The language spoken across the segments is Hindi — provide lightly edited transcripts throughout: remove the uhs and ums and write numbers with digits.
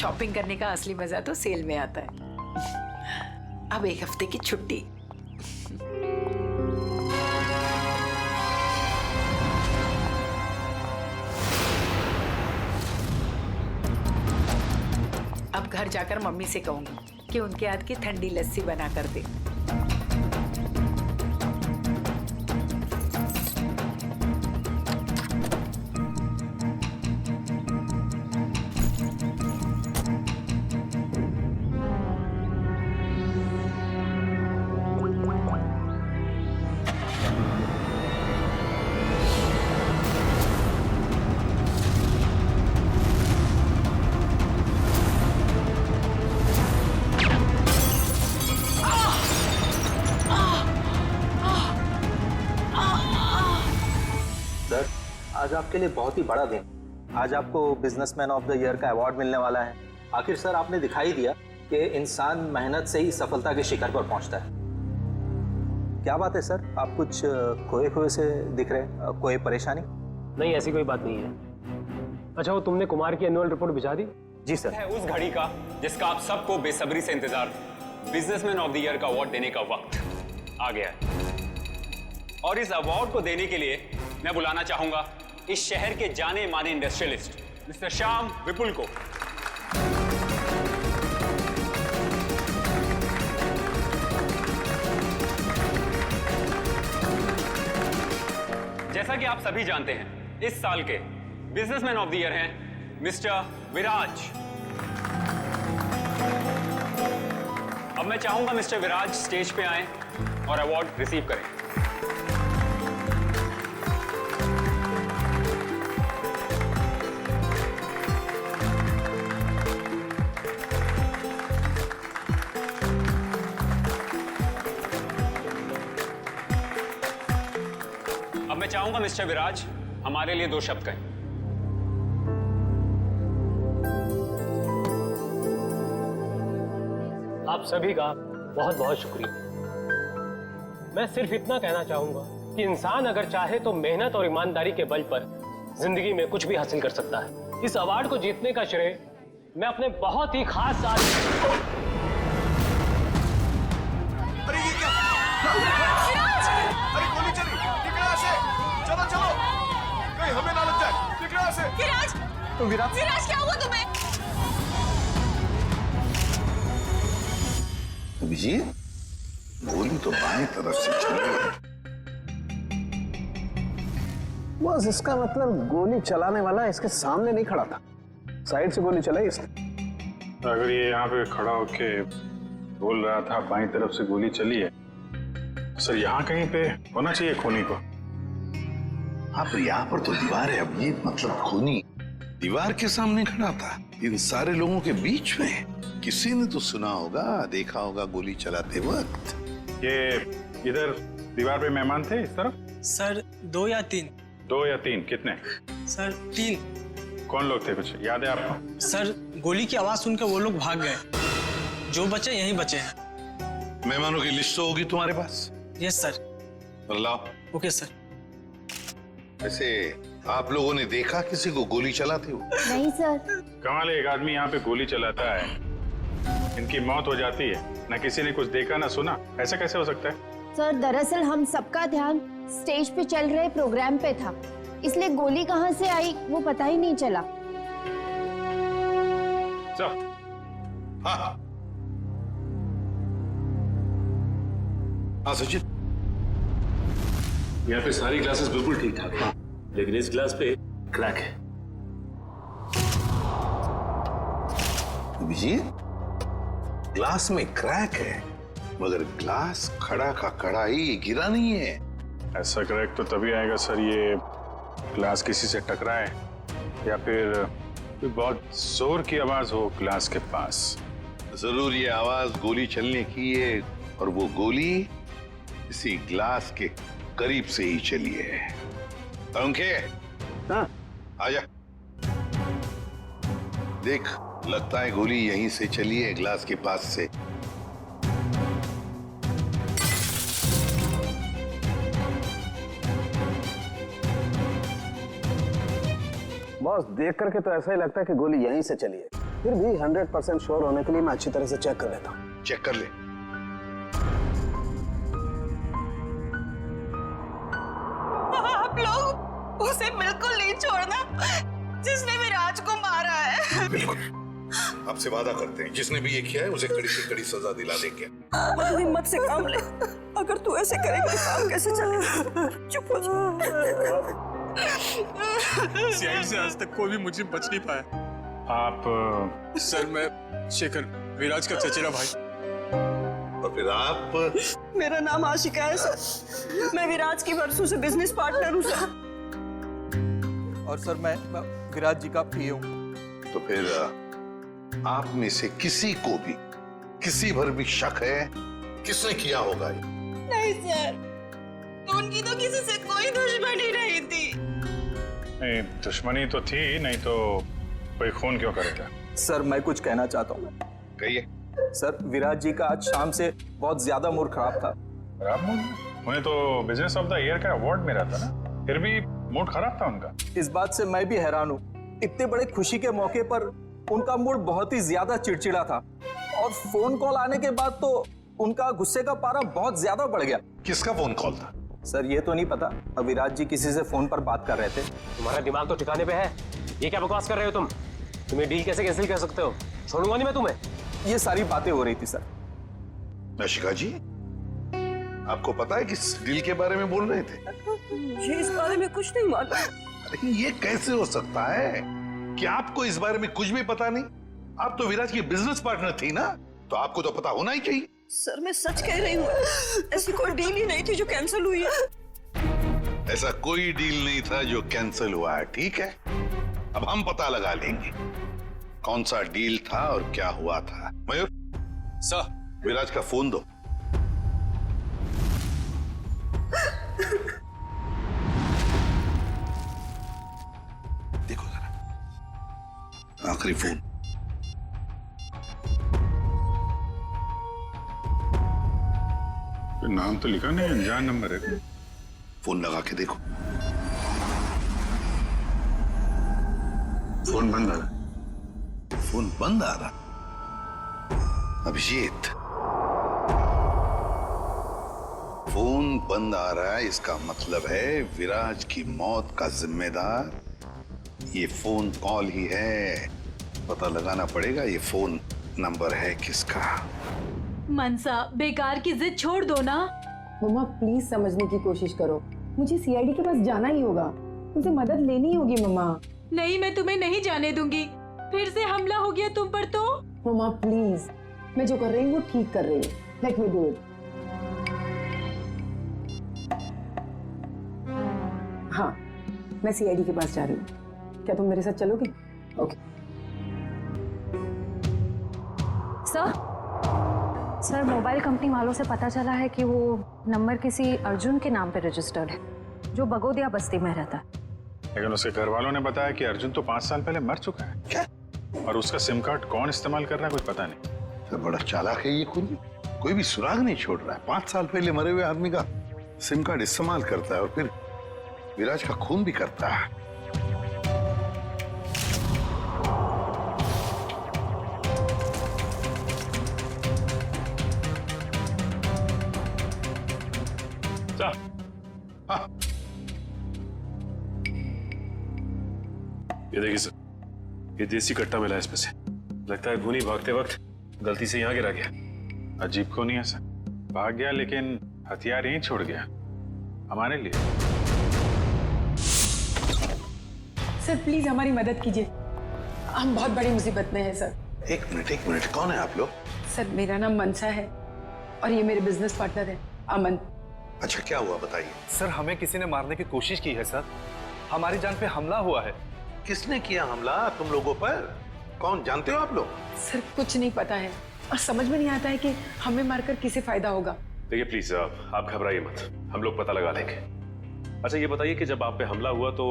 शॉपिंग करने का असली मजा तो सेल में आता है। अब एक हफ्ते की छुट्टी। अब घर जाकर मम्मी से कहूंगी कि उनके हाथ की ठंडी लस्सी बना कर दे। आज आपके लिए बहुत ही बड़ा दिन। आज आपको बिजनेसमैन ऑफ द ईयर का अवार्ड मिलने वाला है। आखिर सर आपने दिखाई दिया कि इंसान मेहनत से ही सफलता के शिखर पर पहुंचता है। क्या बात है सर, आप कुछ खोए खोए से दिख रहे, कोई परेशानी? नहीं, ऐसी कोई बात नहीं है। अच्छा, वो तुमने कुमार की एनुअल रिपोर्ट भिजा दी? जी सर। है उस घड़ी का जिसका आप सबको बेसब्री से इंतजार था। बिजनेसमैन ऑफ द ईयर का अवार्ड देने का वक्त आ गया है और इस अवार्ड को देने के लिए मैं बुलाना चाहूंगा इस शहर के जाने माने इंडस्ट्रियलिस्ट मिस्टर श्याम विपुल को। जैसा कि आप सभी जानते हैं, इस साल के बिजनेसमैन ऑफ द ईयर हैं मिस्टर विराज। अब मैं चाहूंगा मिस्टर विराज स्टेज पे आएं और अवार्ड रिसीव करें। अब मैं चाहूंगा मिस्टर विराज हमारे लिए 2 शब्द कहें। आप सभी का बहुत बहुत शुक्रिया। मैं सिर्फ इतना कहना चाहूंगा कि इंसान अगर चाहे तो मेहनत और ईमानदारी के बल पर जिंदगी में कुछ भी हासिल कर सकता है। इस अवार्ड को जीतने का श्रेय मैं अपने बहुत ही खास अरे ये क्या? अरे गोली चली, निकल यहाँ से। चलो चलो, कहीं हमें ना लग जाए। निकल यहाँ से। विराज, तो विराज क्या हुआ तुम्हें? अभिजीत, गोली तो बाएं तरफ से चली है। बस इसका मतलब गोली चलाने वाला इसके सामने नहीं खड़ा था, साइड से गोली चलाई इसने। अगर ये यहाँ पे खड़ा होके बोल रहा था बाईं तरफ से गोली चली है, सर यहाँ कहीं पे होना चाहिए खूनी को। हाँ, पर यहाँ पर तो दीवार है अभिजीत, मतलब खूनी दीवार के सामने खड़ा था। इन सारे लोगों के बीच में किसी ने तो सुना होगा, देखा होगा गोली चलाते वक्त। ये इधर दीवार पे मेहमान थे इस तरफ? सर 2 या 3। 2 या 3? कितने? सर 3। कौन लोग थे, कुछ याद है आपको? सर गोली की आवाज सुनकर वो लोग भाग गए, जो बचे यहीं बचे हैं। मेहमानों की लिस्ट तो होगी तुम्हारे पास? Yes sir. लाओ। Okay sir. वैसे आप लोगों ने देखा किसी को गोली चलाते हुए? नहीं सर। कमाल है, एक आदमी यहाँ पे गोली चलाता है, इनकी मौत हो जाती है, ना किसी ने कुछ देखा ना सुना। ऐसा कैसे हो सकता है? सर दरअसल हम सबका ध्यान स्टेज पे चल रहे प्रोग्राम पे था, इसलिए गोली कहाँ से आई वो पता ही नहीं चला। हाँ हाँ सचिन, यहाँ पे सारी ग्लासेस बिल्कुल ठीक ठाक है, लेकिन इस ग्लास पे क्रैक है। अभिजीत, ग्लास में क्रैक है, मगर ग्लास खड़ा का खड़ा ही, गिरा नहीं है। ऐसा क्रैक तो तभी आएगा सर, ये ग्लास किसी से टकराए या फिर बहुत जोर की आवाज हो ग्लास के पास। जरूर ये आवाज गोली चलने की है, और वो गोली इसी ग्लास के करीब से ही चली है। पंखे, हाँ आजा। देख, लगता है गोली यहीं से चली है, ग्लास के पास से। बॉस, देख करके तो ऐसा ही लगता है कि गोली यहीं से चली है। फिर भी 100% श्योर होने के लिए मैं अच्छी तरह से चेक कर लेता हूँ। चेक कर ले। आप लोग उसे बिल्कुल नहीं छोड़ना जिसने विराज को मारा है। बिल्कुल, आपसे वादा करते हैं जिसने भी ये किया है उसे कड़ी से कड़ी सजा दिला देंगे। तू हिम्मत से काम ले, अगर तू ऐसे करेगा तो काम कैसे चलेगा? चुप हो जा। सीआईडी से आज तक कोई भी मुझे बच नहीं पाया। आप सर मैं शेखर, विराज का चचेरा भाई। और फिर आप? मेरा नाम आशिका है सर, मैं विराज की वर्षों से बिजनेस पार्टनर हूँ सर। और सर मैं विराज जी का पीए हूँ। तो फिर आप में से किसी को भी किसी भर भी शक है किसने किया होगा ये? नहीं सर, उनकी तो किसी से कोई दुश्मनी नहीं थी। नहीं, दुश्मनी तो थी, नहीं तो कोई खून क्यों करेगा? सर मैं कुछ कहना चाहता हूँ। कहिए। सर विराज जी का आज शाम से बहुत ज्यादा मूड खराब था। खराब मूड? उन्हें तो बिजनेस ऑफ द ईयर का अवार्ड मिला था ना, फिर भी मूड खराब था उनका। इस बात से मैं भी हैरान हूँ, इतने बड़े खुशी के मौके पर उनका मूड बहुत ही ज्यादा चिड़चिड़ा था और फोन कॉल आने के बाद तो उनका गुस्से का पारा बहुत ज्यादा बढ़ गया। किसका फोन कॉल था? सर ये तो नहीं पता, विराज जी किसी से फोन पर बात कर रहे थे। तुम्हारा दिमाग तो ठिकाने पे है, ये क्या बकवास कर रहे हो तुम? तुम्हें डील कैसे कैंसिल कर सकते हो? छोड़ूंगा नहीं मैं तुम्हें। ये सारी बातें हो रही थी सर। आशिका जी, आपको पता है किस डील के बारे में बोल रहे थे? मुझे इस बारे में कुछ नहीं मालूम। अरे ये कैसे हो सकता है कि आपको इस बारे में कुछ भी पता नहीं? आप तो विराज की बिजनेस पार्टनर थी ना, तो आपको तो पता होना ही चाहिए। सर मैं सच कह रही हूँ, ऐसी कोई डील ही नहीं थी जो कैंसिल हुई है। ऐसा कोई डील नहीं था जो कैंसिल हुआ है, ठीक है? अब हम पता लगा लेंगे कौन सा डील था और क्या हुआ था। मयूर सर, विराज का फोन दो। देखो जरा, आखिरी फोन। नाम तो लिखा नहीं, अनजान नंबर है। फोन लगा के देखो। फोन बंद आ रहा। फोन बंद आ रहा। अभिजीत, फोन बंद आ रहा है, इसका मतलब है विराज की मौत का जिम्मेदार ये फोन कॉल ही है। पता लगाना पड़ेगा ये फोन नंबर है किसका। मनसा, बेकार की जिद छोड़ दो ना। मम्मा प्लीज समझने की कोशिश करो, मुझे सीआईडी के पास जाना ही होगा, तुमसे मदद लेनी होगी मम्मा। नहीं, मैं तुम्हें नहीं जाने दूंगी। फिर से हमला हो गया तुम पर तो। मम्मा प्लीज, मैं जो कर रही हूँ वो ठीक कर रही हूँ, लेट मी डू इट। हाँ, मैं सीआईडी के पास जा रही हूँ, क्या तुम मेरे साथ चलोगे? ओके। सर, मोबाइल कंपनी वालों से पता चला है कि वो नंबर किसी अर्जुन के नाम पे रजिस्टर्ड है, जो बगोदिया बस्ती में रहता है। लेकिन उसके घर वालों ने बताया कि अर्जुन तो 5 साल पहले मर चुका है। क्या? और उसका सिम कार्ड कौन इस्तेमाल कर रहा है कुछ पता नहीं। तो बड़ा चालाक है ये खुद, कोई भी सुराग नहीं छोड़ रहा है। 5 साल पहले मरे हुए आदमी का सिम कार्ड इस्तेमाल करता है और फिर विराज का खून भी करता है। हाँ। ये देखिए सर, ये देसी कट्टा मिला है इसमें से। लगता है धोनी भागते वक्त गलती से यहाँ गिरा गया। अजीब को नहीं है सर, भाग गया लेकिन हथियार यहीं छोड़ गया हमारे लिए। सर प्लीज हमारी मदद कीजिए, हम बहुत बड़ी मुसीबत में हैं सर। एक मिनट, कौन है आप लोग? सर मेरा नाम मनसा है और ये मेरे बिजनेस पार्टनर है अमन। अच्छा, क्या हुआ बताइए। सर हमें किसी ने मारने की कोशिश की है सर, हमारी जान पे हमला हुआ है। किसने किया हमला तुम लोगों पर? कौन, जानते हो आप लोग? सर कुछ नहीं पता है और समझ में नहीं आता है कि हमें मारकर किसे फायदा होगा। देखिए प्लीज आप घबराइए मत, हम लोग पता लगा लेंगे। अच्छा ये बताइए कि जब आप पे हमला हुआ तो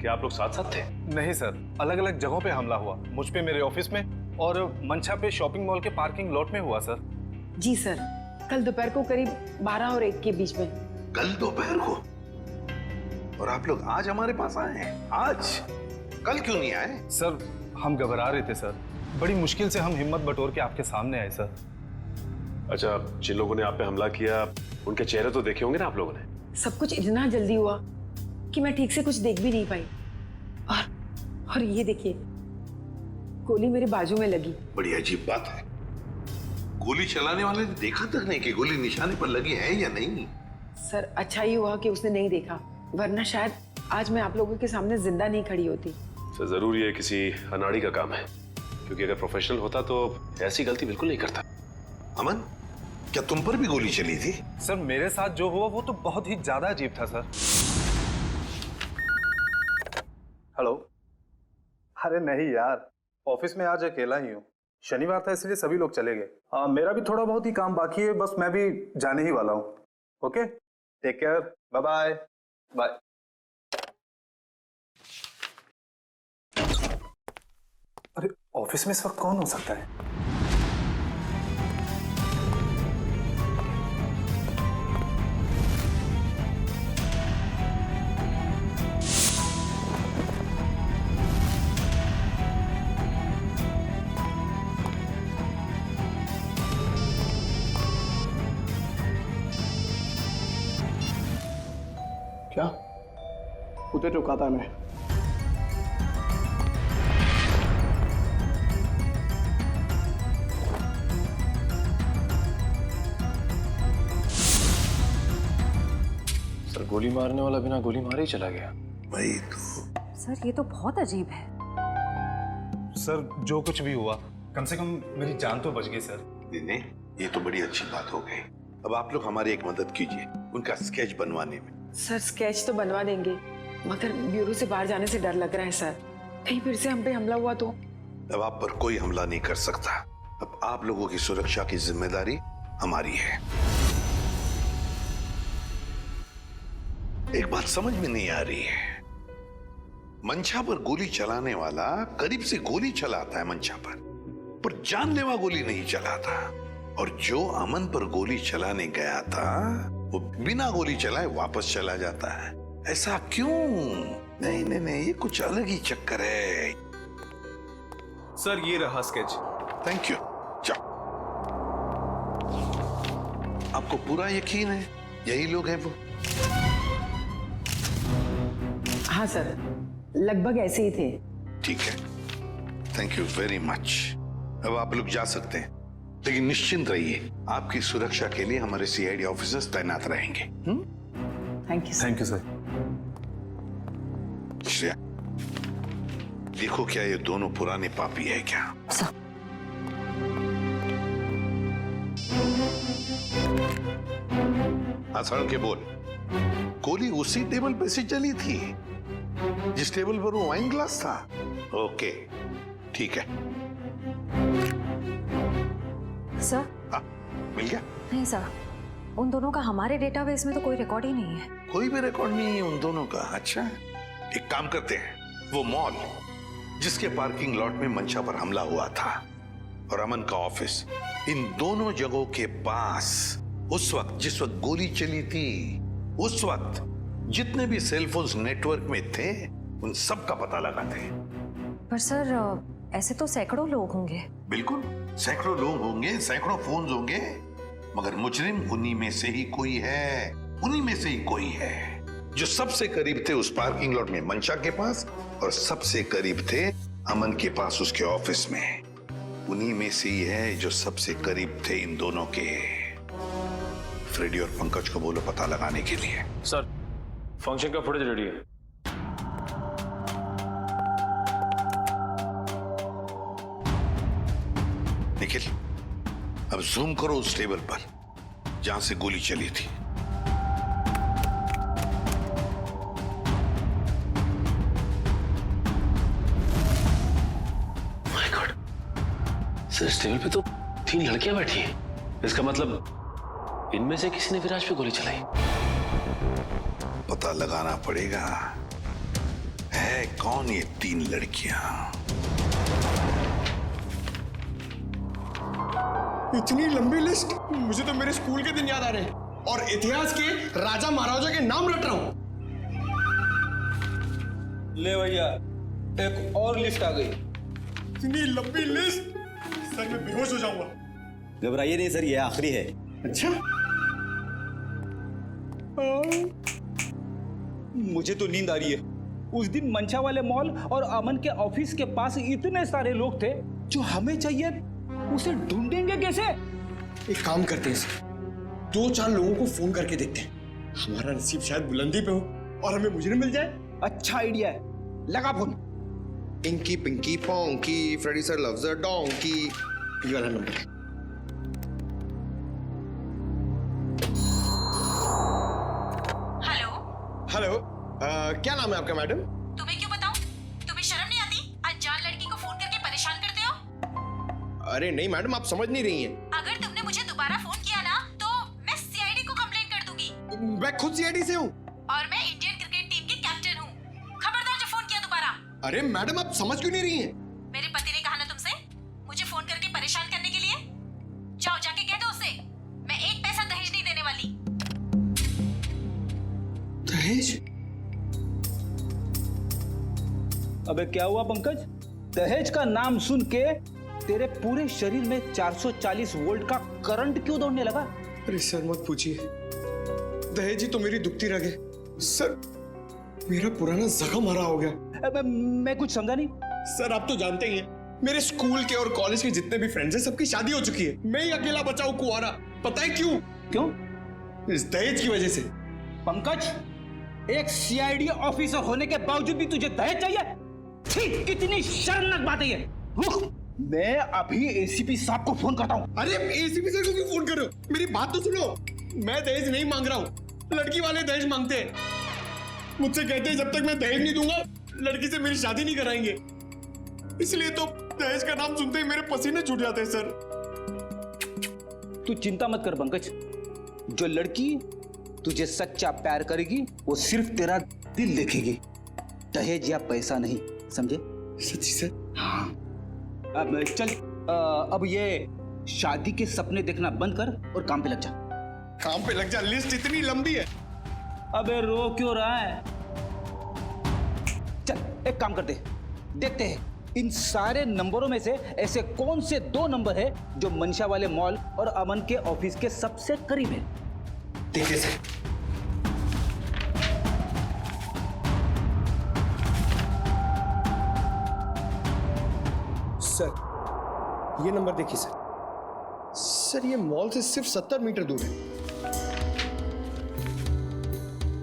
क्या आप लोग साथ साथ थे? नहीं सर, अलग अलग जगहों पे हमला हुआ, मुझ पे मेरे ऑफिस में और मंशा पे शॉपिंग मॉल के पार्किंग लॉट में हुआ सर। जी सर, कल दोपहर को करीब 12 और 1 के बीच में। कल दोपहर को? और आप लोग आज हमारे पास आए हैं? आज? कल क्यों नहीं आए? सर हम घबरा रहे थे सर, बड़ी मुश्किल से हम हिम्मत बटोर के आपके सामने आए सर। अच्छा, जिन लोगों ने आप पे हमला किया उनके चेहरे तो देखे होंगे ना आप लोगों ने? सब कुछ इतना जल्दी हुआ कि मैं ठीक से कुछ देख भी नहीं पाई। और ये देखिए, गोली मेरे बाजू में लगी। बड़ी अजीब बात है, गोली चलाने वाले ने देखा तक नहीं कि गोली निशाने पर लगी है या नहीं। सर अच्छा ही हुआ कि उसने नहीं देखा, वरना शायद आज मैं आप लोगों के सामने जिंदा नहीं खड़ी होती। सर जरूर ये किसी अनाड़ी का काम है, क्योंकि अगर प्रोफेशनल होता तो ऐसी गलती बिल्कुल नहीं करता। अमन, क्या तुम पर भी गोली चली थी? सर मेरे साथ जो हुआ वो तो बहुत ही ज्यादा अजीब था सर। हेलो। अरे नहीं यार, ऑफिस में आज अकेला ही हूँ, शनिवार था इसलिए सभी लोग चले गए। मेरा भी थोड़ा बहुत ही काम बाकी है, बस मैं भी जाने ही वाला हूँ। Okay, take care, bye bye. Bye. अरे ऑफिस में इस वक्त कौन हो सकता है? क्या उधर रुका था मैं? सर गोली मारने वाला बिना गोली मारे ही चला गया। भाई तो सर ये तो बहुत अजीब है। सर जो कुछ भी हुआ, कम से कम मेरी जान तो बच गई सर। नहीं, ये तो बड़ी अच्छी बात हो गई। अब आप लोग हमारी एक मदद कीजिए उनका स्केच बनवाने में। सर स्केच तो बनवा देंगे, मगर ब्यूरो से बाहर जाने से डर लग रहा है सर। कहीं फिर से हम पे हमला हुआ तो? अब आप पर कोई हमला नहीं कर सकता। अब आप लोगों की सुरक्षा की जिम्मेदारी हमारी है। एक बात समझ में नहीं आ रही है, मंशा पर गोली चलाने वाला करीब से गोली चलाता है मंशा पर जानलेवा गोली नहीं चलाता, और जो अमन पर गोली चलाने गया था वो बिना गोली चलाए वापस चला जाता है। ऐसा क्यों? नहीं नहीं नहीं, ये कुछ अलग ही चक्कर है। सर ये रहा स्केच। Thank you. जाओ। आपको पूरा यकीन है यही लोग हैं वो? हाँ सर, लगभग ऐसे ही थे। ठीक है, थैंक यू वेरी मच। अब आप लोग जा सकते हैं, लेकिन निश्चिंत रहिए, आपकी सुरक्षा के लिए हमारे सीआईडी ऑफिसर्स तैनात रहेंगे। Thank you. Thank you sir. Shreya, देखो क्या ये दोनों पुराने पापी है क्या? हाँ, सड़क के बोल। गोली उसी टेबल पे से चली थी जिस टेबल पर वो वाइन ग्लास था। ओके, ठीक है सर। हाँ, मिल गया? नहीं सर, उन दोनों का हमारे डेटाबेस में तो कोई रिकॉर्ड ही नहीं है। कोई भी रिकॉर्ड नहीं है उन दोनों का? अच्छा, एक काम करते हैं, वो मॉल जिसके पार्किंग लॉट में मंशा पर हमला हुआ था और अमन का ऑफिस, इन दोनों जगहों के पास उस वक्त जिस वक्त गोली चली थी, उस वक्त जितने भी सेलफोन्स नेटवर्क में थे उन सब का पता लगाते हैं। पर सर ऐसे तो सैकड़ों लोग होंगे। बिल्कुल, सैकड़ों लोग होंगे, सैकड़ों फोन होंगे, मगर मुजरिम उन्हीं में से ही कोई है, उन्हीं में से ही कोई है जो सबसे करीब थे उस पार्किंग लॉट में मंशा के पास, और सबसे करीब थे अमन के पास उसके ऑफिस में। उन्हीं में से ही है जो सबसे करीब थे इन दोनों के। फ्रेडी और पंकज को बोलो पता लगाने के लिए। सर फंक्शन का फुटेज रेडी है। निखिल, अब जूम करो उस टेबल पर जहां से गोली चली थी। माय गॉड, सर इस टेबल पे तो 3 लड़कियां बैठी हैं। इसका मतलब इनमें से किसी ने विराज पे गोली चलाई। पता लगाना पड़ेगा है कौन ये 3 लड़कियां। इतनी लंबी लिस्ट, मुझे तो मेरे स्कूल के दिन याद आ रहे हैं और इतिहास के राजा महाराजा के नाम रट रहा हूं। ले भैया, एक और लिस्ट आ गई। इतनी लंबी लिस्ट, सर मैं बेहोश हो जाऊंगा। घबराइए नहीं सर, ये आखिरी है। अच्छा, मुझे तो नींद आ रही है। उस दिन मंशा वाले मॉल और अमन के ऑफिस के पास इतने सारे लोग थे, जो हमें चाहिए उसे ढूंढेंगे कैसे? एक काम करते हैं सर, 2-4 लोगों को फोन करके देखते हैं, हमारा नसीब शायद बुलंदी पे हो और हमें मुजरिम मिल जाए। अच्छा आइडिया है, लगा phone. Inky pinky ponky, Freddy sir loves a donkey, ये वाला नंबर। हेलो हेलो, क्या नाम है आपका मैडम? तुम्हें क्यों बताऊं? तुम्हें शर्म नहीं आती? अनजान लड़की को फोन करके परेशान करते हो। अरे नहीं मैडम, आप समझ नहीं रही हैं। अगर तुमने मुझे दोबारा फोन किया ना तो मैं सीआईडी को कंप्लेंट कर दूंगी। मैं खुद सीआईडी से हूँ। और मैं इंडियन क्रिकेट टीम की कैप्टन हूँ। खबरदार जो फोन किया दोबारा। अरे मैडम, आप समझ क्यों नहीं रही हैं? मेरे पति ने कहा ना तुमसे मुझे फोन करके परेशान करने के लिए। जाओ जाके कह दो उसे मैं 1 पैसा दहेज नहीं देने वाली। दहेज? अबे क्या हुआ पंकज? दहेज का नाम सुन के तेरे पूरे शरीर में 440 वोल्ट का करंट क्यों दौड़ने लगा? अरे सर मत पूछिए, दहेज ही तो मेरी दुखती रग है। सर मेरा पुराना जख्म हरा हो गया। अबे मैं कुछ समझा नहीं। सर आप तो जानते ही हैं, मेरे स्कूल के और कॉलेज के जितने भी फ्रेंड्स हैं सबकी शादी हो चुकी है। मैं ही अकेला बचा हूं कुंवारा। पता है क्यों? क्यों? इस दहेज की वजह से। पंकज, एक सीआईडी ऑफिसर होने के बावजूद भी तुझे दहेज चाहिए? छी, कितनी शर्मनाक बात है ये। रुक, मैं अभी एसीपी साहब को फोन करता हूँ। अरे एसीपी सर को क्यों फोन कर रहे हो? मेरी बात तो सुनो, मैं दहेज नहीं मांग रहा हूँ, लड़की वाले दहेज मांगते हैं। मुझसे कहते हैं जब तक मैं दहेज नहीं दूंगा लड़की से मेरी शादी नहीं कराएंगे। इसलिए तो दहेज का नाम सुनते ही मेरे पसीने छूट जाते हैं सर। तू चिंता मत कर पंकज, जो लड़की तुझे सच्चा प्यार करेगी वो सिर्फ तेरा दिल देखेगी, दहेज या पैसा नहीं, समझे? सच्ची सर? हाँ। अब चल, अब ये शादी के सपने देखना बंद कर और काम पे लग जा। काम पे लग जा? लिस्ट इतनी लंबी है। अबे रो क्यों रहा है? चल एक काम करते, देखते हैं इन सारे नंबरों में से ऐसे कौन से 2 नंबर है जो मंशा वाले मॉल और अमन के ऑफिस के सबसे करीब है। देखिए सर, सर ये नंबर देखिए सर। सर ये मॉल से सिर्फ 70 मीटर दूर है।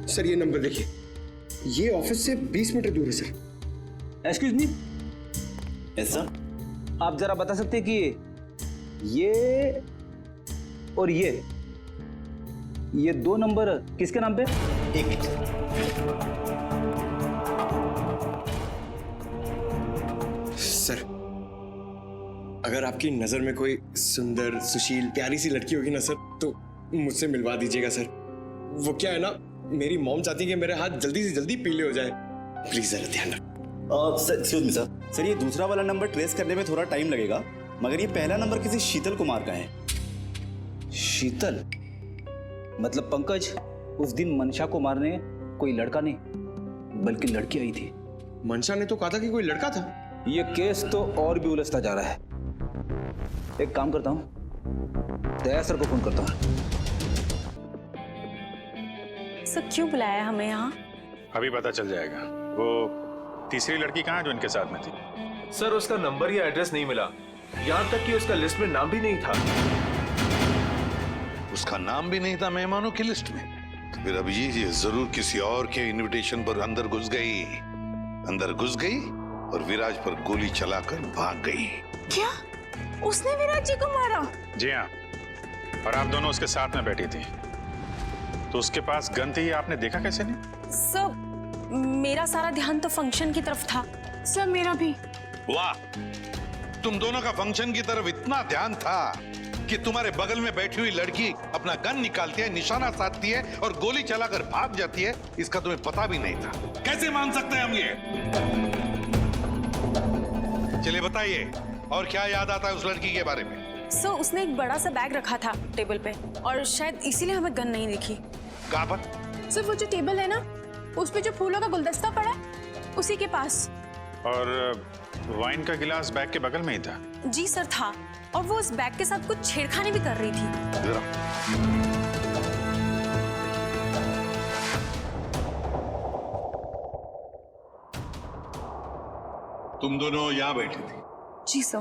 सर ये नंबर देखिए, ये ऑफिस से 20 मीटर दूर है सर। एक्सक्यूज मी, ऐसा आप जरा बता सकते हैं कि ये और ये 2 नंबर किसके नाम पे? एक मिनट, सर अगर आपकी नजर में कोई सुंदर सुशील प्यारी सी लड़की होगी ना सर, तो मुझसे मिलवा दीजिएगा सर। वो क्या है ना, मेरी मॉम चाहती है कि मेरे हाथ जल्दी से जल्दी पीले हो जाए। प्लीज जरा ध्यान रखो। सर एक्सक्यूज मी सर, ये दूसरा वाला नंबर ट्रेस करने में थोड़ा टाइम लगेगा, मगर ये पहला नंबर किसी शीतल कुमार का है। शीतल? मतलब पंकज, उस दिन मंशा को मारने कोई लड़का नहीं बल्कि लड़की आई थी। मंशा ने तो कहा था कि कोई लड़का था। ये केस तो और भी उलझता जा रहा है। एक काम करता हूं, दया सर को फोन करता हूं। सर क्यों बुलाया हमें यहाँ? अभी पता चल जाएगा। वो तीसरी लड़की कहाँ है जो इनके साथ में थी? सर उसका नंबर या एड्रेस नहीं मिला, यहाँ तक कि उसका लिस्ट में नाम भी नहीं था। उसका नाम भी नहीं था मेहमानों की लिस्ट में? तो फिर अब ये जरूर किसी और के इनविटेशन पर अंदर घुस गई और विराज पर गोली चलाकर भाग गई। क्या उसने विराज जी को मारा? जी हाँ, और आप दोनों उसके साथ में बैठी थी, तो उसके पास गन थी, आपने देखा कैसे नहीं? सर मेरा सारा ध्यान तो फंक्शन की तरफ था। सर मेरा भी। वाह, तुम दोनों का फंक्शन की तरफ इतना ध्यान था कि तुम्हारे बगल में बैठी हुई लड़की अपना गन निकालती है, निशाना साधती है और गोली चलाकर भाग जाती है, इसका तुम्हें पता भी नहीं था। कैसे मान सकते हैं हम ये? चलिए बताइए, और क्या याद आता है उस लड़की के बारे में? सर उसने एक बड़ा सा बैग रखा था टेबल पे और शायद इसीलिए हमें गन नहीं दिखी। कहाँ पर? सर वो जो टेबल है ना, उस पे जो फूलों का गुलदस्ता पड़ा है, उसी के पास। और वाइन का गिलास बैग के बगल में ही था। जी सर था, और वो उस बैग के साथ कुछ छेड़खानी भी कर रही थी। जरा तुम दोनों यहाँ बैठी थी जी सर।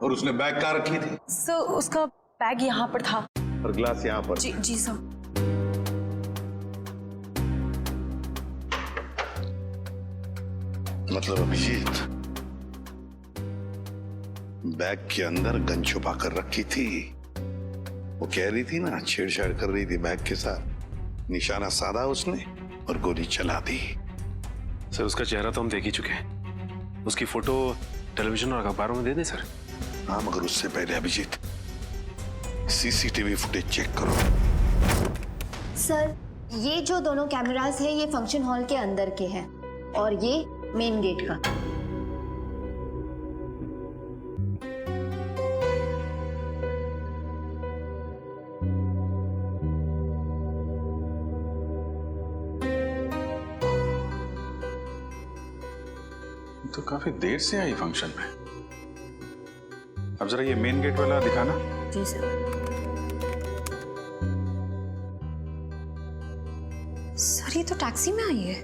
और उसने बैग कहाँ रखी थी? सर उसका बैग यहाँ पर था। और ग्लास यहाँ पर? जी जी सर। मतलब अभिजीत बैग के अंदर गन छुपा कर रखी थी। वो कह रही थी ना, छेड़छाड़ कर रही थी बैग के साथ। निशाना साधा उसने और गोली चला दी। सर उसका चेहरा तो हम देख ही चुके हैं, उसकी फोटो टेलीविजन और अखबारों में दे दें सर? हाँ, मगर उससे पहले अभिजीत सीसीटीवी फुटेज चेक करो। सर ये जो दोनों कैमरास हैं ये फंक्शन हॉल के अंदर के हैं और ये मेन गेट का। तो काफी देर से आई फंक्शन में। अब जरा ये मेन गेट वाला दिखाना। जी सर। सर ये तो टैक्सी में आई है।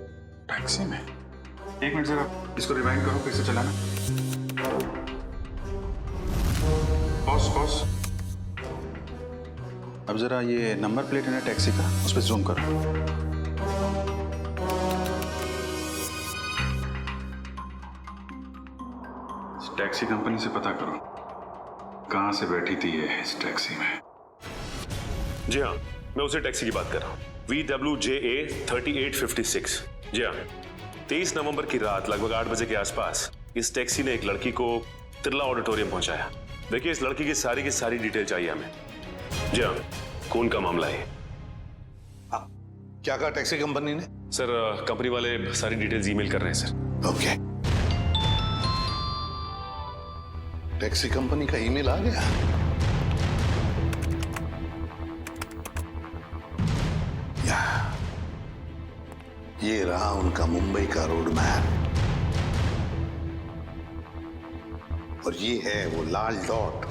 टैक्सी में? एक मिनट जरा इसको रिवाइंड करो, फिर से चलाना। पॉज। अब जरा ये नंबर प्लेट है ना टैक्सी का, उस पर जूम करो। टैक्सी कंपनी से पता करो कहां से बैठी थी ये इस टैक्सी में। जी हाँ, मैं उसी टैक्सी की बात कर रहा हूँ, VWJA 3856। जी हाँ, 23 नवंबर की रात लगभग 8 बजे के आसपास इस टैक्सी ने एक लड़की को तिरला ऑडिटोरियम पहुंचाया। देखिए इस लड़की की सारी डिटेल चाहिए हमें। जी हाँ, खून का मामला है। क्या कहा टैक्सी कंपनी ने? सर कंपनी वाले सारी डिटेल्स ईमेल कर रहे हैं सर। ओके, टैक्सी कंपनी का ईमेल आ गया। ये रहा उनका मुंबई का रोड मैप और ये है वो लाल डॉट,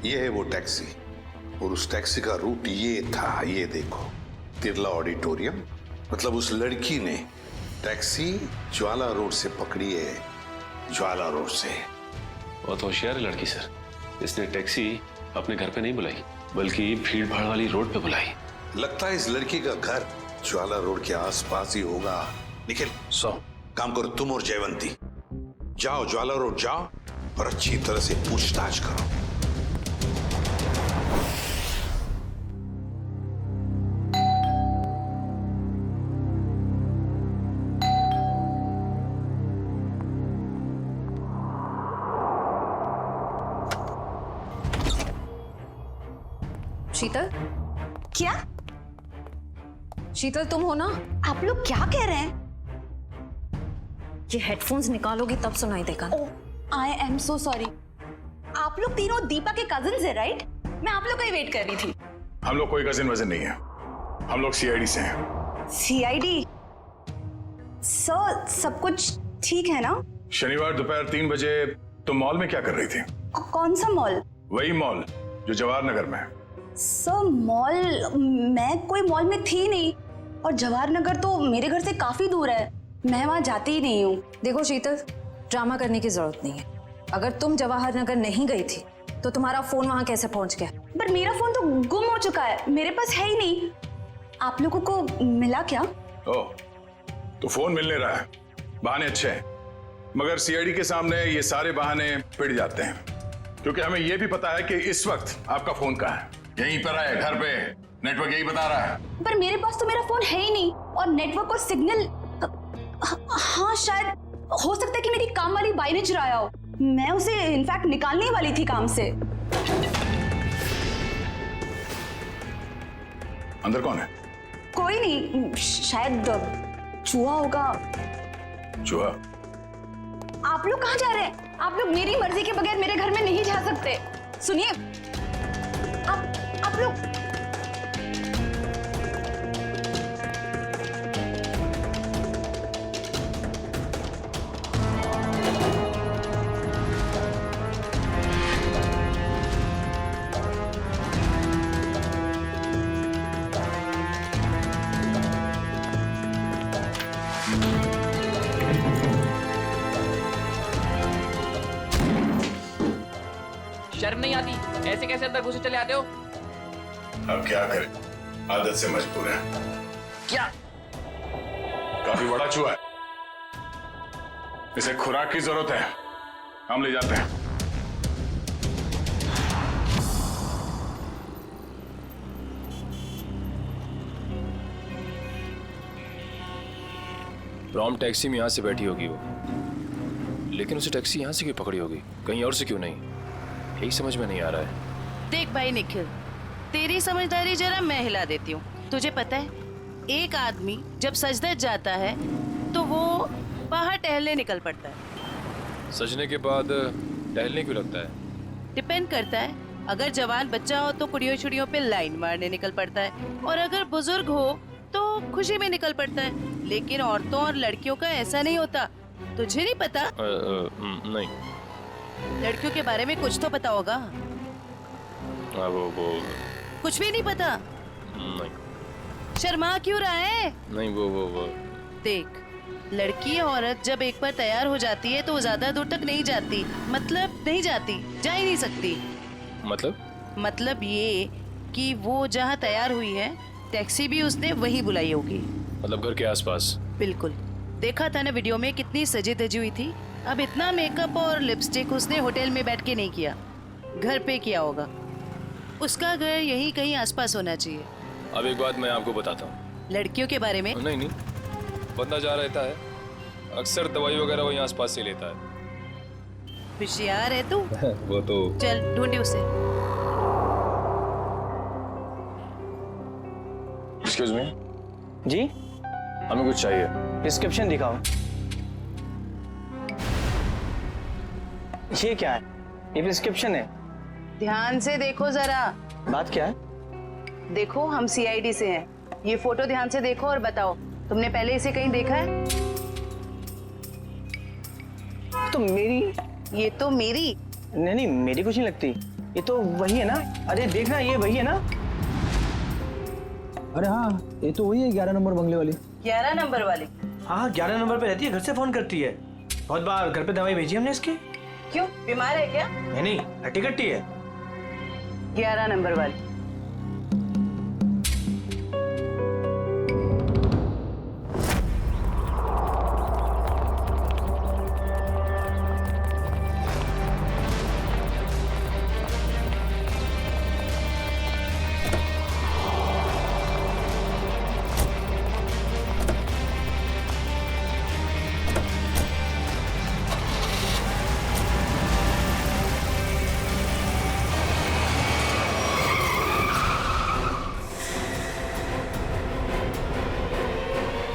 ये है वो टैक्सी और उस टैक्सी का रूट ये था। ये देखो, तिरला ऑडिटोरियम। मतलब उस लड़की ने टैक्सी ज्वाला रोड से पकड़ी है, ज्वाला रोड से। बहुत होशियार है लड़की सर, इसने टैक्सी अपने घर पे नहीं बुलाई बल्कि भीड़ भाड़ वाली रोड पे बुलाई। लगता है इस लड़की का घर ज्वाला रोड के आसपास ही होगा। निखिल, काम करो तुम और जयवंती, जाओ ज्वाला रोड जाओ और अच्छी तरह से पूछताछ करो। शीतल? क्या? शीतल तुम हो ना? आप लोग क्या कह रहे हैं? ये हेडफोन्स निकालोगी तब सुनाई देगा। I am so sorry. आप लोग तीनों दीपा के कजिन्स हैं, राइट? मैं आप लोग का ही वेट कर रही थी। हम लोग कोई कजिन वजन नहीं है, हम लोग सीआईडी से हैं। सीआईडी? सर सब कुछ ठीक है ना? शनिवार दोपहर 3 बजे तुम मॉल में क्या कर रही थी? कौन सा मॉल? वही मॉल जो जवाहर नगर में है। सर मॉल, मैं कोई मॉल में थी नहीं और जवाहर नगर तो मेरे घर से काफी दूर है, मैं वहां जाती ही नहीं हूँ। देखो शीतल, ड्रामा करने की जरूरत नहीं है। अगर तुम जवाहर नगर नहीं गई थी तो तुम्हारा फोन वहां कैसे पहुंच गया? पर मेरा फोन तो गुम हो चुका है, मेरे पास है ही नहीं। आप लोगों को मिला क्या? ओह, तो फोन मिलने रहा है। बहाने अच्छे हैं, मगर सीआईडी के सामने ये सारे बहाने पिट जाते हैं, क्योंकि हमें यह भी पता है कि इस वक्त आपका फोन कहाँ है। यहीं पर है, घर पे, नेटवर्क यही बता रहा है। पर मेरे पास तो मेरा फोन है ही नहीं और नेटवर्क और सिग्नल, हाँ शायद हो सकता है कि मेरी काम वाली बाई ने चुराया हो। मैं उसे इनफैक्ट निकालने वाली थी काम से। अंदर कौन है? कोई नहीं, शायद चूहा होगा। चूहा? आप लोग कहाँ जा रहे हैं? आप लोग मेरी मर्जी के बगैर मेरे घर में नहीं जा सकते। सुनिए, आप लोग शर्म नहीं आती? ऐसे कैसे अंदर घुसे चले आते हो? अब क्या करें, आदत से मजबूर है। क्या? काफी बड़ा चूहा है, इसे खुराक की जरूरत है, हम ले जाते हैं। रॉम टैक्सी में यहाँ से बैठी होगी वो, लेकिन उसे टैक्सी यहाँ से क्यों पकड़ी होगी, कहीं और से क्यों नहीं? यही समझ में नहीं आ रहा है। देख भाई निखिल, तेरी समझदारी जरा मैं हिला देती हूँ। तुझे पता है, एक आदमी जब सज-धज जाता है तो वो बाहर टहलने निकल पड़ता है। सजने के बाद टहलने क्यों लगता है? डिपेंड करता है, अगर जवान बच्चा हो तो कुड़ियों छुड़ियों पे लाइन मारने निकल पड़ता है, और अगर बुजुर्ग हो तो खुशी में निकल पड़ता है। लेकिन औरतों और लड़कियों का ऐसा नहीं होता, तुझे नहीं पता? नहीं। लड़कियों के बारे में कुछ तो पता होगा। वो कुछ भी नहीं पता? नहीं। शर्मा क्यों रहा है? नहीं वो देख, लड़की या औरत जब एक बार तैयार हो जाती है तो वो ज्यादा दूर तक नहीं जाती, मतलब नहीं जाती, जा ही नहीं सकती। मतलब ये कि वो जहाँ तैयार हुई है, टैक्सी भी उसने वही बुलाई होगी। मतलब घर के आसपास? बिल्कुल, देखा था ना वीडियो में, कितनी सजी धजी हुई थी। अब इतना मेकअप और लिपस्टिक उसने होटल में बैठ के नहीं किया, घर पे किया होगा। उसका घर यहीं कहीं आसपास होना चाहिए। अब एक बात मैं आपको बताता हूँ। लड़कियों के बारे में? नहीं, बंदा जा रहता है, अक्सर दवाई वगैरह वहीं आसपास से लेता है। होशियार है तू। वो तो चल ढूंढी उसे। Excuse me. जी, हमें कुछ चाहिए। प्रिस्क्रिप्शन दिखाओ। ये क्या है? ये प्रिस्क्रिप्शन है। ध्यान से देखो जरा। बात क्या है? देखो, हम सीआईडी से हैं। ये फोटो ध्यान से देखो और बताओ, तुमने पहले इसे कहीं देखा है? तो मेरी? ये तो मेरी। नहीं, मेरी कुछ नहीं लगती। ये तो वही है ना? अरे देखना, ये वही है ना? अरे हाँ, ये तो वही है 11 नंबर बंगले वाली। 11 नंबर वाली? हाँ, 11 नंबर पे रहती है, घर से फोन करती है। बहुत बार घर पे दवाई भेजी हमने इसकी। क्यों, बीमार है क्या? नहीं, हट्टी कट्टी है। 11 नंबर वाली।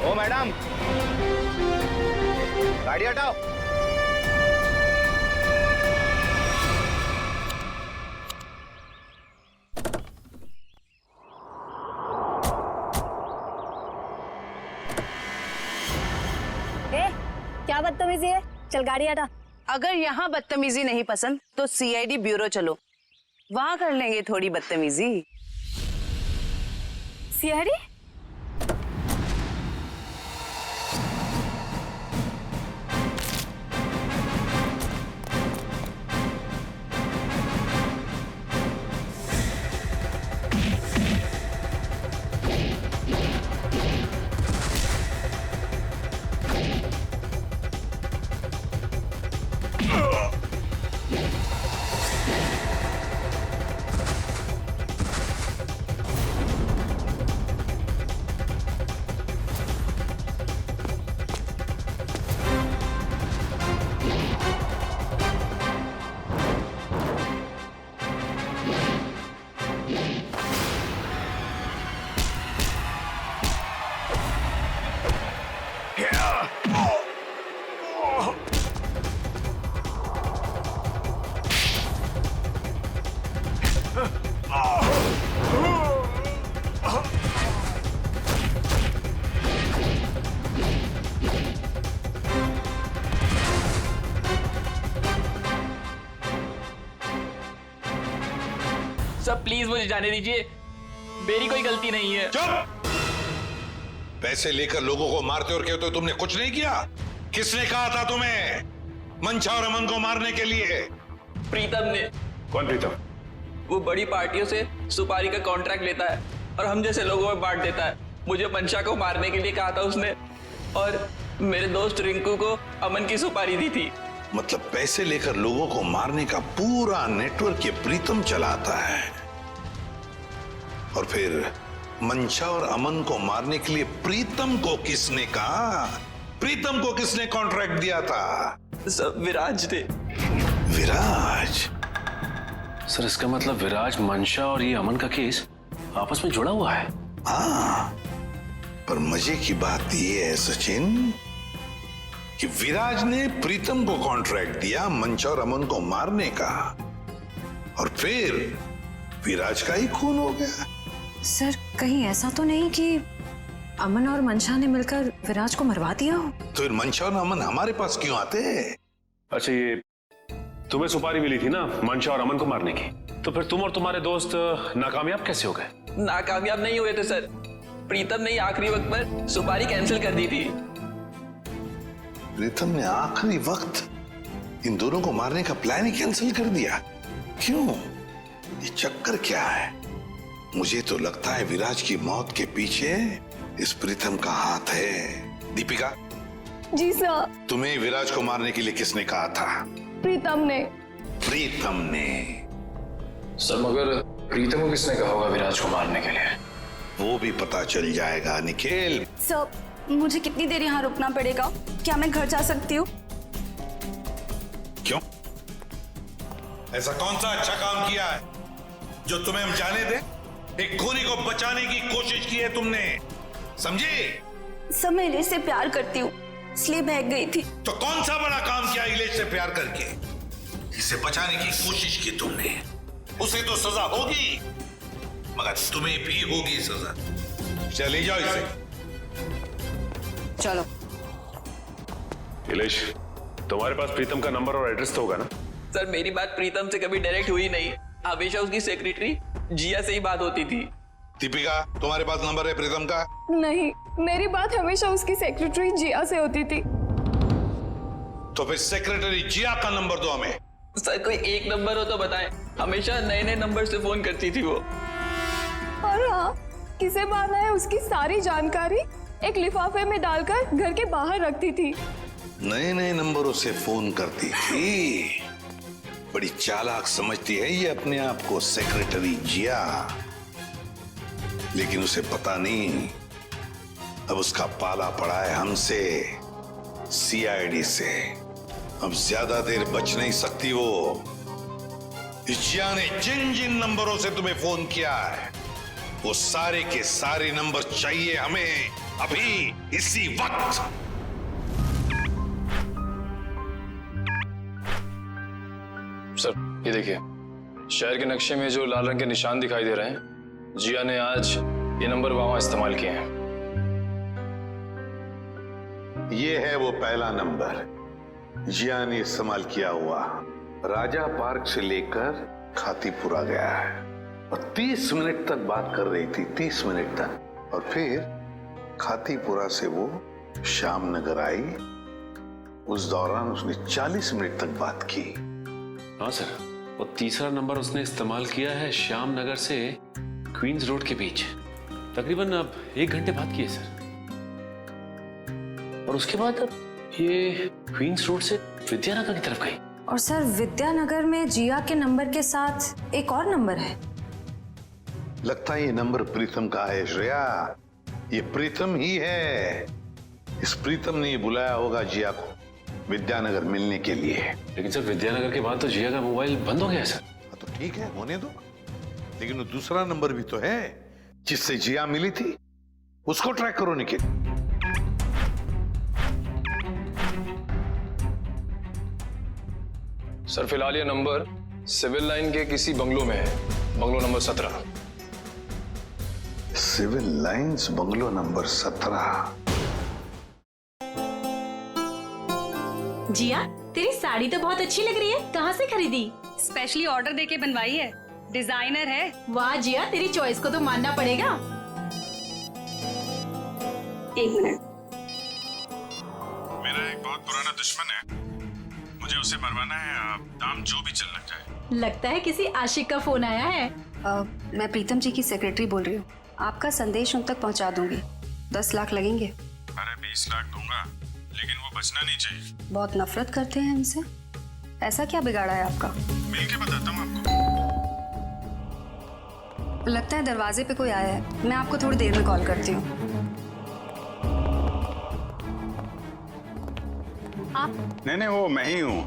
ओ मैडम, गाड़ी हटाओ। क्या बदतमीजी है? चल गाड़ी हटा। अगर यहाँ बदतमीजी नहीं पसंद तो सीआईडी ब्यूरो चलो, वहां कर लेंगे थोड़ी बदतमीजी। सीआईडी? सब प्लीज मुझे जाने दीजिए, मेरी कोई गलती नहीं है। चुप! पैसे लेकर लोगों को मारते और कहते हो तुमने कुछ नहीं किया? किसने कहा था तुम्हें मंशा और अमन को मारने के लिए? प्रीतम ने। कौन प्रीतम? वो बड़ी पार्टियों से सुपारी का कॉन्ट्रैक्ट लेता है और हम जैसे लोगों में बांट देता है। मुझे मंशा को मारने के लिए कहा था उसने, और मेरे दोस्त रिंकू को अमन की सुपारी दी थी। मतलब पैसे लेकर लोगों को मारने का पूरा नेटवर्क ये प्रीतम चलाता है। और फिर मंशा और अमन को मारने के लिए प्रीतम को किसने कहा? प्रीतम को किसने कॉन्ट्रैक्ट दिया था? सब विराज थे। विराज? सर इसका मतलब विराज, मंशा और ये अमन का केस आपस में जुड़ा हुआ है। हाँ, पर मजे की बात ये है सचिन कि विराज ने प्रीतम को कॉन्ट्रैक्ट दिया मंशा और अमन को मारने का, और फिर विराज का ही खून हो गया। सर कहीं ऐसा तो नहीं कि अमन और मंशा ने मिलकर विराज को मरवा दिया हो? तो फिर मंशा और अमन हमारे पास क्यों आते? अच्छा, ये तुम्हें सुपारी मिली थी ना मंशा और अमन को मारने की, तो फिर तुम और तुम्हारे दोस्त नाकामयाब कैसे हो गए? नाकामयाब नहीं हुए थे सर, प्रीतम ने आखिरी वक्त पर सुपारी कैंसिल कर दी थी। प्रीतम ने आखिरी वक्त इन दोनों को मारने का प्लान ही कैंसिल कर दिया? क्यों? ये चक्कर क्या है? मुझे तो लगता है विराज की मौत के पीछे इस प्रीतम का हाथ है। दीपिका। जी सर। तुम्हें विराज को मारने के लिए किसने कहा था? प्रीतम ने। प्रीतम ने? सर मगर प्रीतम को किसने कहा होगा विराज को मारने के लिए? वो भी पता चल जाएगा निखिल। सर मुझे कितनी देर यहाँ रुकना पड़ेगा? क्या मैं घर जा सकती हूँ? क्यों? ऐसा कौन सा अच्छा काम किया है जो तुम्हें हम जाने दें? एक खूनी को बचाने की कोशिश की है तुमने, समझे? सर मैं इलेश से प्यार करती हूँ, इसलिए भाग गई थी। तो कौन सा बड़ा काम किया इलेश से प्यार करके? इसे बचाने की कोशिश की तुमने, उसे तो सजा होगी, मगर तुम्हें भी होगी सजा। चले जाओ इसे। चलो। इलेश, तुम्हारे पास प्रीतम का नंबर और एड्रेस तो होगा ना? सर मेरी बात प्रीतम से कभी डायरेक्ट हुई नहीं, हमेशा उसकी सेक्रेटरी जिया से ही बात होती थी। दीपिका, तुम्हारे पास नंबर है प्रीतम का? नहीं, मेरी बात हमेशा उसकी सेक्रेटरी जिया से होती थी। तो फिर सेक्रेटरी जिया का नंबर दो हमें। सर कोई एक नंबर हो तो बताएं, हमेशा नए नए नंबर से फोन करती थी वो। और हाँ, किसे बात है उसकी सारी जानकारी एक लिफाफे में डालकर घर के बाहर रखती थी। नए नए नंबरों से फोन करती थी। बड़ी चालाक समझती है ये अपने आप को सेक्रेटरी जिया, लेकिन उसे पता नहीं अब उसका पाला पड़ा है हमसे, सीआईडी से। अब ज्यादा देर बच नहीं सकती वो। जिया ने जिन जिन नंबरों से तुम्हें फोन किया है वो सारे के सारे नंबर चाहिए हमें अभी, इसी वक्त। सर ये देखिए, शहर के नक्शे में जो लाल रंग के निशान दिखाई दे रहे हैं, जिया ने आज ये नंबर वहां इस्तेमाल किए हैं। ये है वो पहला नंबर जिया ने इस्तेमाल किया हुआ। राजा पार्क से लेकर खातीपुरा गया है और 30 मिनट तक बात कर रही थी, 30 मिनट तक। और फिर खातीपुरा से वो श्याम नगर आई, उस दौरान उसने 40 मिनट तक बात की। हाँ सर, और तीसरा नंबर उसने इस्तेमाल किया है श्याम नगर से क्वींस रोड के बीच, तकरीबन अब 1 घंटे बाद की है सर। और उसके बाद अब ये क्वींस रोड से विद्यानगर की तरफ गई। और सर विद्यानगर में जिया के नंबर के साथ एक और नंबर है। लगता है ये नंबर प्रीतम का है श्रेया, ये प्रीतम ही है। इस प्रीतम ने बुलाया होगा जिया को विद्यानगर मिलने के लिए। लेकिन सर विद्यानगर के बाद तो जिया का मोबाइल बंद हो गया सर। तो ठीक है, होने दो, लेकिन वो दूसरा नंबर भी तो है जिससे जिया मिली थी, उसको ट्रैक करो निखिल। सर फिलहाल ये नंबर सिविल लाइन के किसी बंगलो में है, bungalow number 17। Civil lines bungalow number 17। Jiya, तेरी साड़ी तो बहुत अच्छी लग रही है, कहाँ से खरीदी? स्पेशली ऑर्डर देके बनवाई है, डिजाइनर है। वाह जिया, तेरी चॉइस को तो मानना पड़ेगा। 1 मिनट। मेरा एक बहुत पुराना दुश्मन है, मुझे उसे मरवाना है, दाम जो भी चल लग जाए। लगता है किसी आशिक का फोन आया है। मैं प्रीतम जी की सेक्रेटरी बोल रही हूँ। आपका संदेश उन तक पहुँचा दूंगी। 10 लाख लगेंगे। अरे 20 लाख दूंगा, लेकिन वो बचना नहीं चाहिए। बहुत नफरत करते हैं उनसे। ऐसा क्या बिगाड़ा है आपका? मिल के बताता हूँ आपको। लगता है दरवाजे पे कोई आया है। मैं आपको थोड़ी देर में कॉल करती हूँ। आप? नहीं, वो मैं ही हूँ।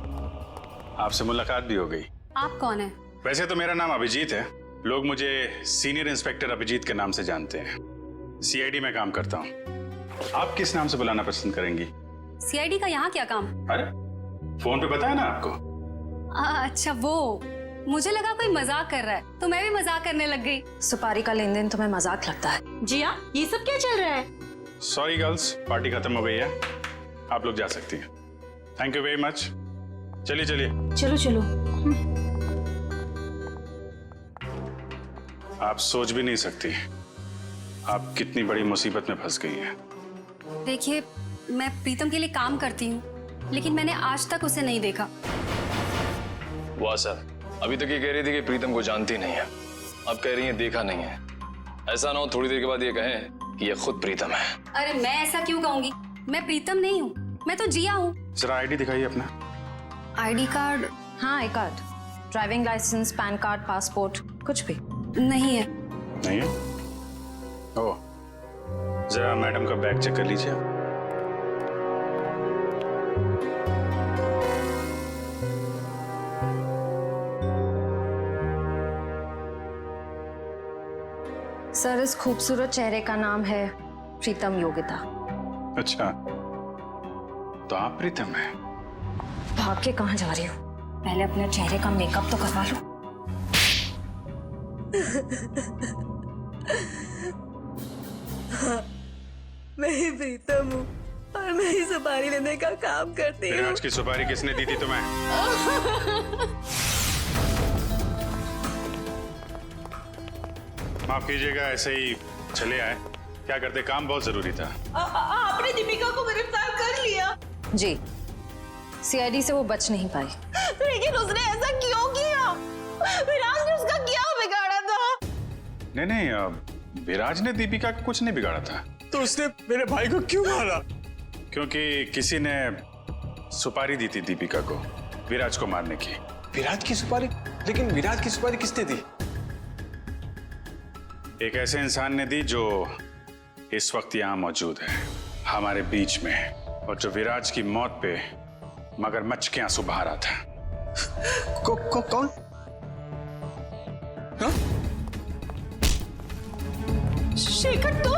आपसे मुलाकात भी हो गई। आप कौन है? वैसे तो मेरा नाम अभिजीत है। लोग मुझे सीनियर इंस्पेक्टर अभिजीत के नाम से जानते हैं। सीआईडी में काम करता हूँ। आप किस नाम से बुलाना पसंद करेंगी? सीआईडी का यहाँ क्या काम? अरे फोन पे बताया ना आपको। अच्छा वो, मुझे लगा कोई मजाक कर रहा है तो मैं भी मजाक करने लग गई। सुपारी का लेन देन तुम्हें मजाक लगता है? जिया, ये सब क्या चल रहा है? सॉरी गर्ल्स, पार्टी खत्म हो गई है, आप लोग जा सकती हैं। Thank you very much. चलिए चलिए। चलो चलो। आप सोच भी नहीं सकती आप कितनी बड़ी मुसीबत में फंस गई हैं। देखिए, मैं प्रीतम के लिए काम करती हूँ, लेकिन मैंने आज तक उसे नहीं देखा। वाह सर, अभी तक ये कह रही थी कि प्रीतम को जानती नहीं है, अब कह रही है देखा नहीं है। ऐसा ना हो थोड़ी देर के बाद ये कहें कि ये खुद प्रीतम है। अरे मैं ऐसा क्यों कहूंगी? मैं प्रीतम नहीं हूँ, मैं तो जिया हूँ। जरा आईडी दिखाइए अपना। ID card? हाँ, I card, driving licence, PAN card, passport, कुछ भी नहीं है। नहीं है? ओह, जरा मैडम का बैग चेक कर लीजिए। सर, इस खूबसूरत चेहरे का नाम है प्रीतम योगिता। अच्छा, तो आप प्रीतम हैं? भाग के कहाँ जा रही हो? पहले अपने चेहरे का मेकअप तो करवा लो। मैं ही प्रीतम हूँ और मैं ही सुपारी लेने का काम करती हूँ। आज की सुपारी किसने दी थी तुम्हें? माफ कीजिएगा, ऐसे ही चले आए। क्या करते, काम बहुत जरूरी था। आपने दीपिका को गिरफ्तार कर लिया? जी, सीआईडी से वो बच नहीं पाई। लेकिन उसने ऐसा क्यों किया? विराज ने उसका क्या बिगाड़ा था? नहीं, विराज ने दीपिका का कुछ नहीं बिगाड़ा था। तो उसने मेरे भाई को क्यों मारा? क्योंकि किसी ने सुपारी दी थी दीपिका को विराज को मारने की। विराज की सुपारी? लेकिन विराज की सुपारी किसने दी? एक ऐसे इंसान ने दी जो इस वक्त यहाँ मौजूद है हमारे बीच में, और जो विराज की मौत पे मगरमच्छ के आंसू बहा रहा था। कौन? हाँ? शेखर, तो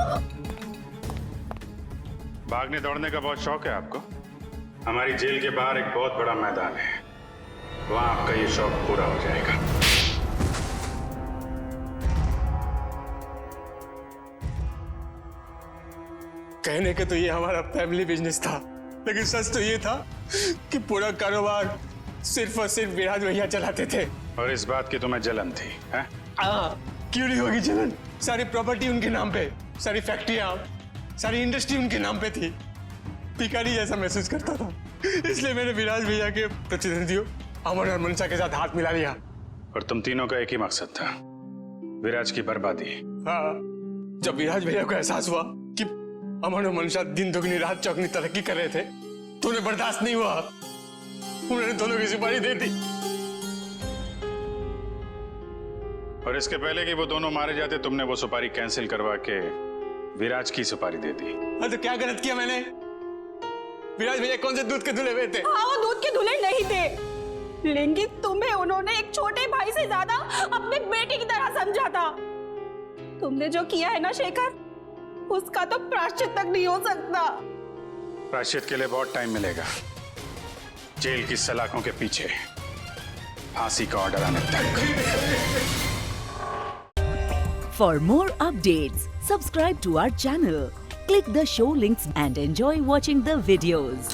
भागने दौड़ने का बहुत शौक है आपको? हमारी जेल के बाहर एक बहुत बड़ा मैदान है, वहां आपका ये शौक पूरा हो जाएगा। कहने के तो ये हमारा फैमिली बिजनेस था, लेकिन सच तो ये था कि पूरा कारोबार सिर्फ और सिर्फ विराज भैया चलाते थे। और इस बात की तुम्हें जलन थी, हैं? क्यों नहीं होगी जलन? सारी प्रॉपर्टी उनके नाम पे, सारी फैक्ट्रियां, सारी इंडस्ट्री उनके नाम पे थी। भिखारी जैसा महसूस करता था, इसलिए मैंने विराज भैया के प्रतिद्वंदियों अमन और मनसा के साथ हाथ मिला लिया। और तुम तीनों का एक ही मकसद था, विराज की बर्बादी। हाँ, जब विराज भैया को एहसास हुआ कि अमन और मनसा दिन दुगनी रात चौगनी तरक्की कर रहे थे, तो उन्हें बर्दाश्त नहीं हुआ, उन्होंने दोनों की सुपारी दे दी। और इसके पहले कि वो दोनों मारे जाते, तुमने वो सुपारी कैंसिल करवा के विराज की सुपारी दे दी। हाँ, तो क्या गलत किया मैंने? विराज भैया कौन से दूध के धुले हुए थे? हाँ, वो दूध के धुले नहीं थे, लेकिन तुम्हें उन्होंने एक छोटे भाई से ज्यादा अपने बेटे की तरह समझा था। तुमने जो किया है ना शेखर, उसका तो प्रायश्चित तक नहीं हो सकता। प्रायश्चित के लिए बहुत टाइम मिलेगा, जेल की सलाखों के पीछे फांसी का ऑर्डर आने तक। For more updates, subscribe to our channel, click the show links and enjoy watching the videos.